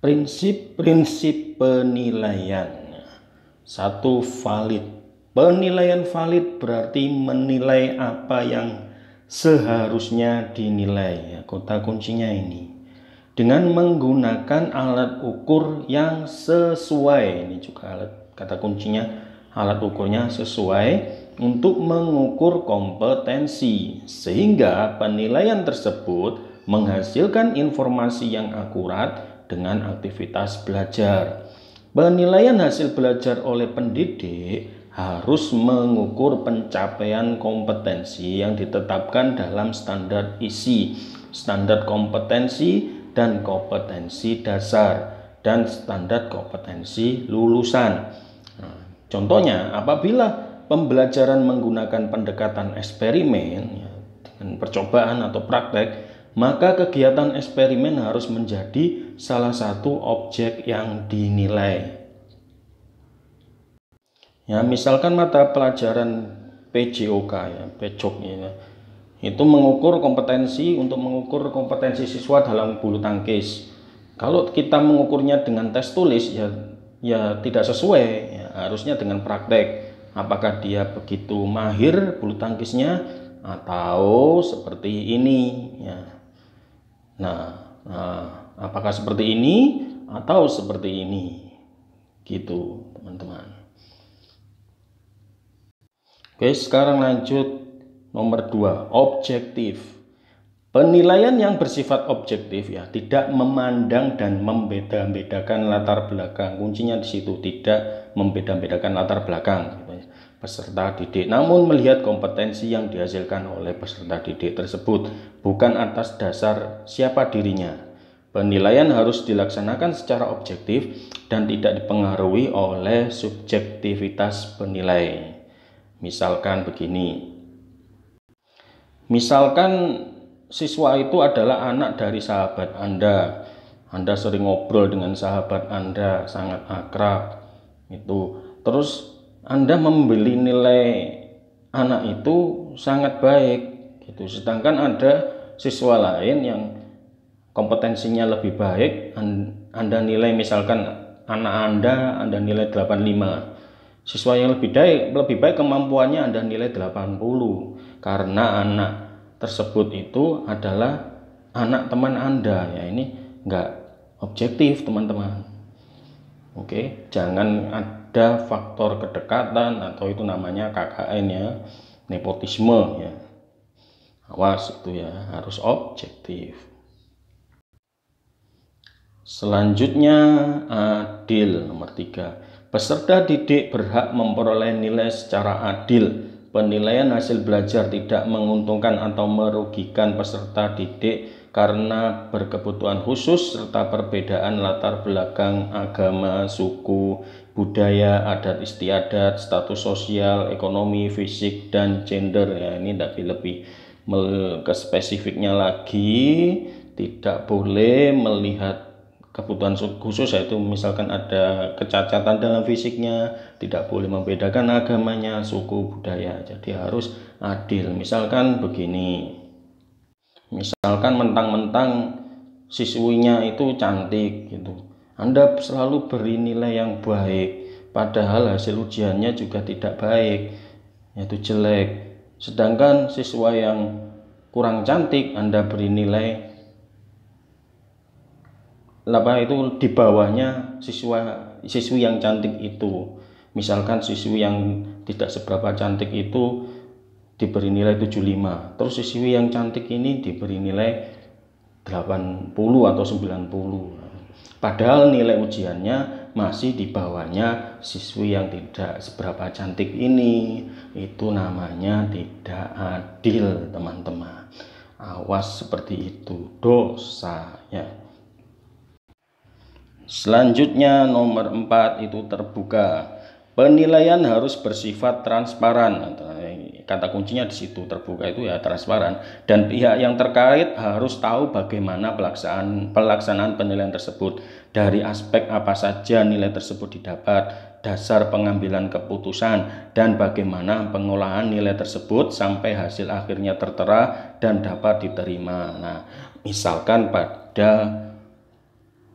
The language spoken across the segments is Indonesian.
Prinsip-prinsip penilaian. Satu, valid. Penilaian valid berarti menilai apa yang seharusnya dinilai. Kata kuncinya ini. Dengan menggunakan alat ukur yang sesuai. Ini juga kata kuncinya, alat ukurnya sesuai untuk mengukur kompetensi. Sehingga penilaian tersebut menghasilkan informasi yang akurat dengan aktivitas belajar. Penilaian hasil belajar oleh pendidik harus mengukur pencapaian kompetensi yang ditetapkan dalam standar isi, standar kompetensi dan kompetensi dasar, dan standar kompetensi lulusan. Nah, contohnya, apabila pembelajaran menggunakan pendekatan eksperimen, dengan percobaan atau praktek, maka kegiatan eksperimen harus menjadi salah satu objek yang dinilai. Misalkan mata pelajaran PJOK PJOK itu mengukur kompetensi siswa dalam bulu tangkis. Kalau kita mengukurnya dengan tes tulis ya tidak sesuai, harusnya dengan praktek. Apakah dia begitu mahir bulu tangkisnya atau seperti ini apakah seperti ini atau seperti ini, gitu teman-teman. Oke, sekarang lanjut nomor 2, objektif. Penilaian yang bersifat objektif tidak memandang dan membeda-bedakan latar belakang. Kuncinya di situ, tidak membeda-bedakan latar belakang peserta didik, namun melihat kompetensi yang dihasilkan oleh peserta didik tersebut, bukan atas dasar siapa dirinya. Penilaian harus dilaksanakan secara objektif dan tidak dipengaruhi oleh subjektivitas penilai. Misalkan begini, siswa itu adalah anak dari sahabat Anda. Anda sering ngobrol dengan sahabat Anda, sangat akrab. Terus Anda membeli nilai anak itu sangat baik, sedangkan ada siswa lain yang kompetensinya lebih baik, Anda nilai misalkan anak Anda nilai 85. Siswa yang lebih baik kemampuannya Anda nilai 80, karena anak tersebut itu adalah anak teman Anda. Ini enggak objektif teman-teman. Oke, jangan ada faktor kedekatan atau itu namanya KKN nepotisme Awas itu harus objektif. Selanjutnya adil, nomor 3. Peserta didik berhak memperoleh nilai secara adil. Penilaian hasil belajar tidak menguntungkan atau merugikan peserta didik karena berkebutuhan khusus serta perbedaan latar belakang, agama, suku, budaya, adat istiadat, status sosial, ekonomi, fisik, dan gender. Ini tapi lebih ke spesifiknya lagi, tidak boleh melihat kebutuhan khusus, yaitu misalkan ada kecacatan dalam fisiknya, tidak boleh membedakan agamanya, suku, budaya. Jadi harus adil. Misalkan begini, misalkan mentang-mentang siswinya itu cantik Anda selalu beri nilai yang baik, padahal hasil ujiannya juga tidak baik, yaitu jelek. Sedangkan siswa yang kurang cantik Anda beri nilai di bawahnya siswi yang cantik itu. Misalkan siswi yang tidak seberapa cantik itu diberi nilai 75, terus siswi yang cantik ini diberi nilai 80 atau 90, padahal nilai ujiannya masih di bawahnya siswi yang tidak seberapa cantik ini. Itu namanya tidak adil teman-teman. Awas, seperti itu dosa Selanjutnya nomor 4 itu terbuka. Penilaian harus bersifat transparan. Kata kuncinya di situ, terbuka itu transparan, dan pihak yang terkait harus tahu bagaimana pelaksanaan penilaian tersebut, dari aspek apa saja nilai tersebut didapat, dasar pengambilan keputusan, dan bagaimana pengolahan nilai tersebut sampai hasil akhirnya tertera dan dapat diterima. Misalkan pada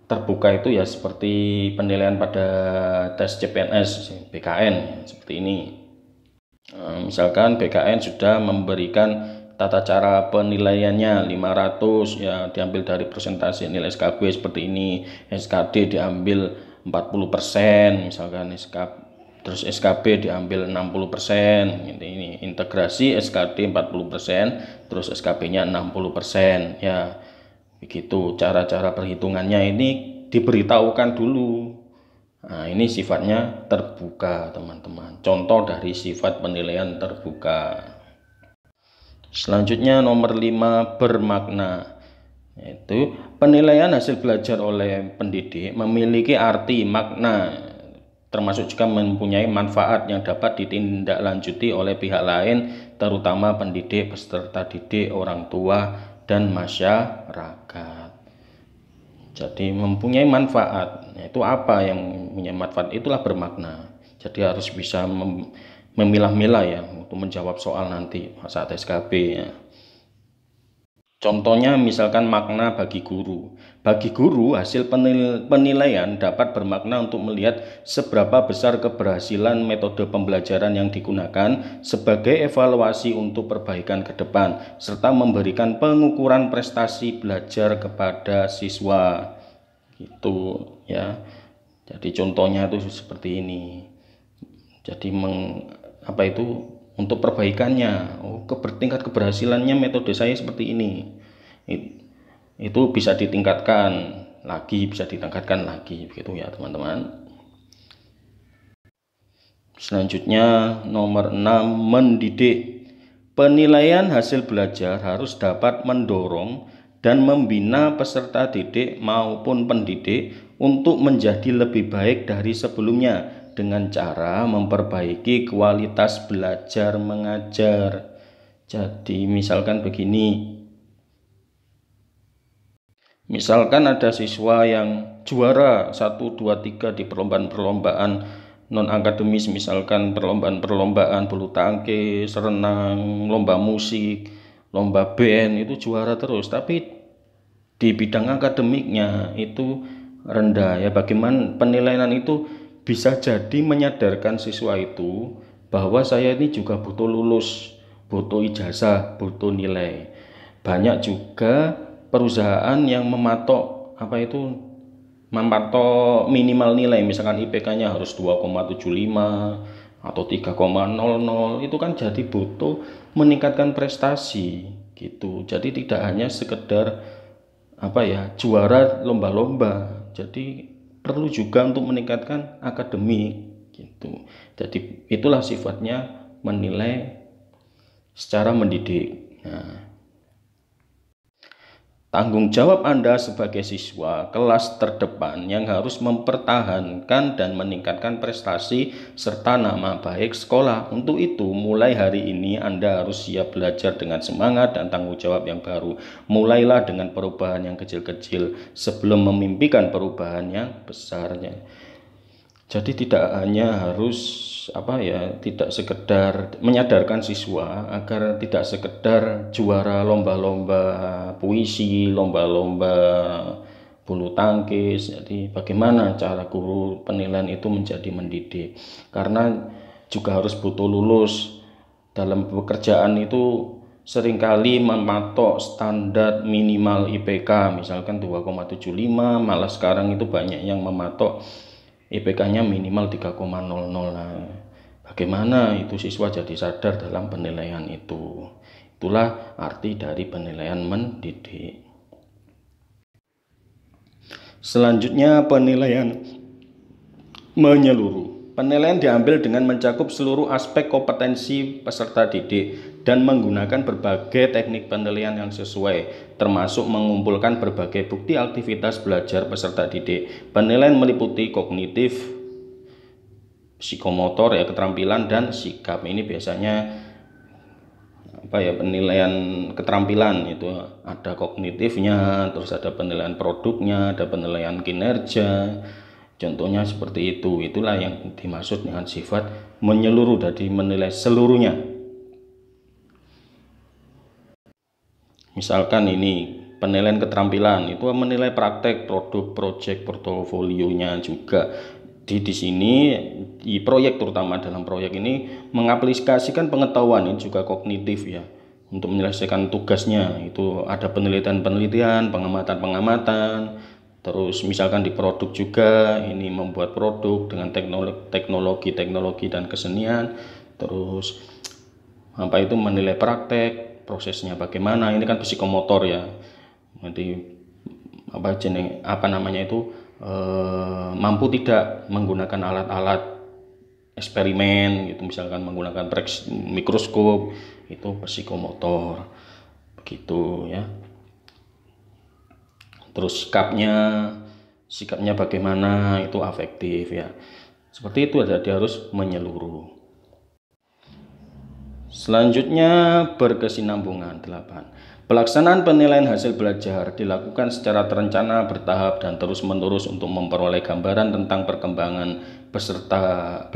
terbuka itu ya seperti penilaian pada tes CPNS, BKN seperti ini. Misalkan BKN sudah memberikan tata cara penilaiannya 500 ya, diambil dari persentase nilai SKB seperti ini. SKD diambil 40%, misalkan terus SKB diambil 60%. Ini integrasi SKD 40%, terus SKB-nya 60% ya. Begitu cara-cara perhitungannya, ini diberitahukan dulu. Nah, ini sifatnya terbuka, teman-teman. Contoh dari sifat penilaian terbuka. Selanjutnya nomor 5, bermakna. Yaitu penilaian hasil belajar oleh pendidik memiliki arti, makna, termasuk juga mempunyai manfaat yang dapat ditindaklanjuti oleh pihak lain, terutama pendidik, peserta didik, orang tua, dan masyarakat. Jadi mempunyai manfaat, itu apa yang punya manfaat, itulah bermakna. Jadi harus bisa memilah-milah ya untuk menjawab soal nanti saat SKB ya. Contohnya misalkan makna bagi guru. Bagi guru, hasil penilaian dapat bermakna untuk melihat seberapa besar keberhasilan metode pembelajaran yang digunakan sebagai evaluasi untuk perbaikan ke depan, serta memberikan pengukuran prestasi belajar kepada siswa. Gitu ya. Jadi contohnya itu seperti ini. Jadi untuk perbaikannya, tingkat keberhasilannya metode saya seperti ini, itu bisa ditingkatkan lagi, begitu ya teman-teman. Selanjutnya nomor 6, mendidik. Penilaian hasil belajar harus dapat mendorong dan membina peserta didik maupun pendidik untuk menjadi lebih baik dari sebelumnya dengan cara memperbaiki kualitas belajar mengajar. Jadi misalkan begini, misalkan ada siswa yang juara 1, 2, 3 di perlombaan-perlombaan non-akademis, misalkan perlombaan-perlombaan bulu tangkis, renang, lomba musik, lomba band, itu juara terus, tapi di bidang akademiknya itu rendah ya. Bagaimana penilaian itu bisa jadi menyadarkan siswa itu bahwa saya ini juga butuh lulus, butuh ijazah, butuh nilai. Banyak juga perusahaan yang mematok minimal nilai, misalkan IPK-nya harus 2,75 atau 3,00, itu kan jadi butuh meningkatkan prestasi gitu. Jadi tidak hanya sekedar juara lomba-lomba, jadi perlu juga untuk meningkatkan akademik gitu. Jadi itulah sifatnya menilai secara mendidik. Nah, tanggung jawab Anda sebagai siswa kelas terdepan yang harus mempertahankan dan meningkatkan prestasi serta nama baik sekolah. Untuk itu, mulai hari ini Anda harus siap belajar dengan semangat dan tanggung jawab yang baru. Mulailah dengan perubahan yang kecil-kecil sebelum memimpikan perubahan yang besarnya. Jadi tidak hanya harus tidak sekedar menyadarkan siswa agar tidak sekedar juara lomba-lomba puisi, lomba-lomba bulu tangkis. Jadi bagaimana cara guru penilaian itu menjadi mendidik, karena juga harus butuh lulus. Dalam pekerjaan itu seringkali mematok standar minimal IPK, misalkan 2,75, malah sekarang itu banyak yang mematok IPK-nya minimal 3,00. Nah, bagaimana itu siswa jadi sadar dalam penilaian itu? Itulah arti dari penilaian mendidik. Selanjutnya penilaian menyeluruh. Penilaian diambil dengan mencakup seluruh aspek kompetensi peserta didik dan menggunakan berbagai teknik penilaian yang sesuai, termasuk mengumpulkan berbagai bukti aktivitas belajar peserta didik. Penilaian meliputi kognitif, psikomotor ya, keterampilan dan sikap. Ini biasanya penilaian keterampilan, itu ada kognitifnya, terus ada penilaian produknya, ada penilaian kinerja. Contohnya seperti itu. Itulah yang dimaksud dengan sifat menyeluruh, jadi menilai seluruhnya. Misalkan ini penilaian keterampilan itu menilai praktek, produk, proyek, portofolionya juga. Di sini di proyek, terutama dalam proyek ini mengaplikasikan pengetahuan, ini juga kognitif ya, untuk menyelesaikan tugasnya. Itu ada penelitian-penelitian, pengamatan-pengamatan. Terus misalkan di produk juga, ini membuat produk dengan teknologi dan kesenian. Terus apa itu menilai praktek, prosesnya bagaimana, ini kan psikomotor ya. Nanti apa namanya itu mampu tidak menggunakan alat-alat eksperimen gitu, misalkan menggunakan mikroskop, itu psikomotor begitu ya. Terus sikapnya bagaimana, itu afektif ya, seperti itu. Jadi harus menyeluruh. Selanjutnya berkesinambungan 8. Pelaksanaan penilaian hasil belajar dilakukan secara terencana, bertahap, dan terus-menerus untuk memperoleh gambaran tentang perkembangan peserta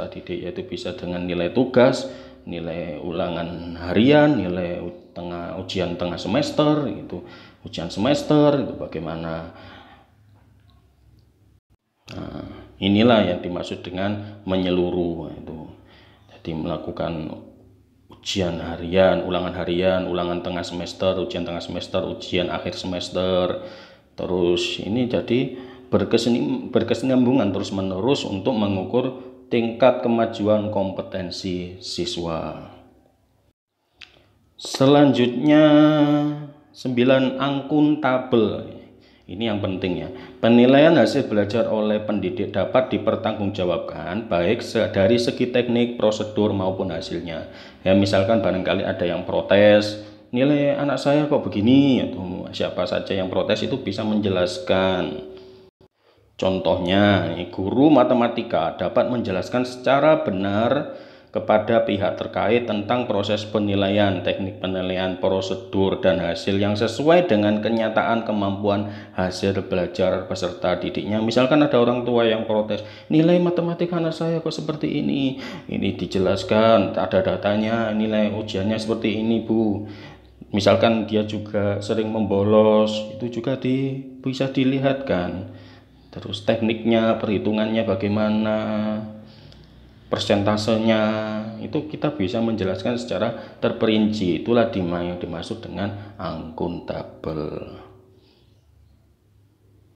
didik, yaitu bisa dengan nilai tugas, nilai ulangan harian, nilai ujian tengah semester, itu ujian semester itu bagaimana. Nah, inilah yang dimaksud dengan menyeluruh itu. Jadi melakukan ujian harian, ulangan tengah semester, ujian tengah semester, ujian akhir semester. Terus ini jadi berkesinambungan terus-menerus untuk mengukur tingkat kemajuan kompetensi siswa. Selanjutnya 9, akuntabel. Ini yang penting ya. Penilaian hasil belajar oleh pendidik dapat dipertanggungjawabkan baik dari segi teknik, prosedur maupun hasilnya. Ya, misalkan barangkali ada yang protes, nilai anak saya kok begini, atau siapa saja yang protes itu bisa menjelaskan. Contohnya, guru matematika dapat menjelaskan secara benar kepada pihak terkait tentang proses penilaian, teknik penilaian, prosedur, dan hasil yang sesuai dengan kenyataan kemampuan hasil belajar peserta didiknya. Misalkan ada orang tua yang protes, nilai matematika anak saya kok seperti ini dijelaskan, ada datanya, nilai ujiannya seperti ini Bu. Misalkan dia juga sering membolos, itu juga bisa dilihatkan. Terus tekniknya, perhitungannya bagaimana, persentasenya, itu kita bisa menjelaskan secara terperinci. Itulah yang dimaksud dengan akuntabel.